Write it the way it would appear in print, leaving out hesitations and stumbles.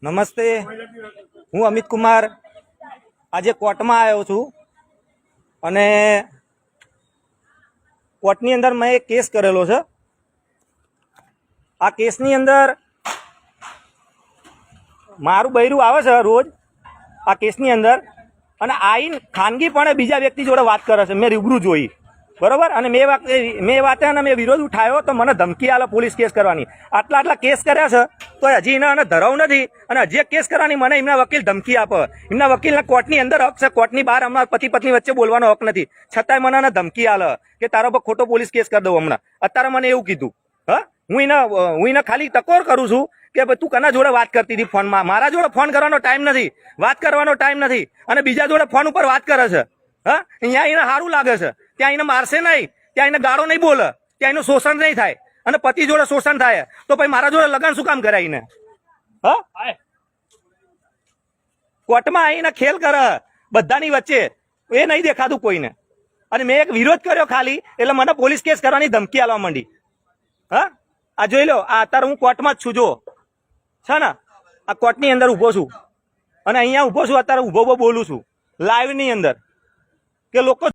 નમસ્તે, હું અમિત કુમાર આજે કોર્ટમાં આવ્યો છું અને કોર્ટની અંદર મેં એક કેસ કરેલો છે। આ કેસની અંદર મારું બૈરું આવે છે રોજ આ કેસની અંદર અને આઈને ખાનગીપણે બીજા વ્યક્તિ જોડે વાત કરે છે। મેં રૂબરૂ જોઈ, બરોબર, અને મેં વાતે અને મેં વિરોધ ઉઠાવ્યો તો મને ધમકી આલે પોલીસ કેસ કરવાની। આટલા કેસ કર્યા છે તો હજી એને ધરાવ નથી અને હજી કેસ કરવાની મને એમના વકીલ ધમકી આપે। એમના વકીલના કોર્ટની અંદર હક છે, કોર્ટની બહાર અમારા પતિ પત્ની વચ્ચે બોલવાનો હક નથી, છતાંય મને ધમકી આલે કે તારો પર ખોટો પોલીસ કેસ કરી દઉં હમણાં। અત્યારે મને એવું કીધું। હા, હું એને ખાલી ટકોર કરું છું કે તું કના જોડે વાત કરતી હતી ફોનમાં? મારા જોડે ફોન કરવાનો ટાઈમ નથી, વાત કરવાનો ટાઈમ નથી, અને બીજા જોડે ફોન ઉપર વાત કરે છે। હા, અહીંયા એને સારું લાગે છે, ત્યાં એને મારશે નહીં, ત્યાં એને ગાળો નહીં બોલે, ત્યાં એનું શોષણ નહીં થાય, અને પતિ જોડે શોષણ થાય તો પછી મારા જોડે લગન શું કામ કરાવીને? હા, કોર્ટમાં આવીને ખેલ કરે બધાની વચ્ચે, એ નહીં દેખાતું કોઈને। અને મેં એક વિરોધ કર્યો ખાલી એટલે મને પોલીસ કેસ કરવાની ધમકી આલવા માંડી। હા, આ જોઈ લો, આ અત્યારે હું કોર્ટમાં જ છું, જો છે ને, આ કોર્ટની અંદર ઉભો છું અને અહીંયા ઉભો છું, અત્યારે ઉભો બોલું છું લાઈવ ની અંદર કે લોકો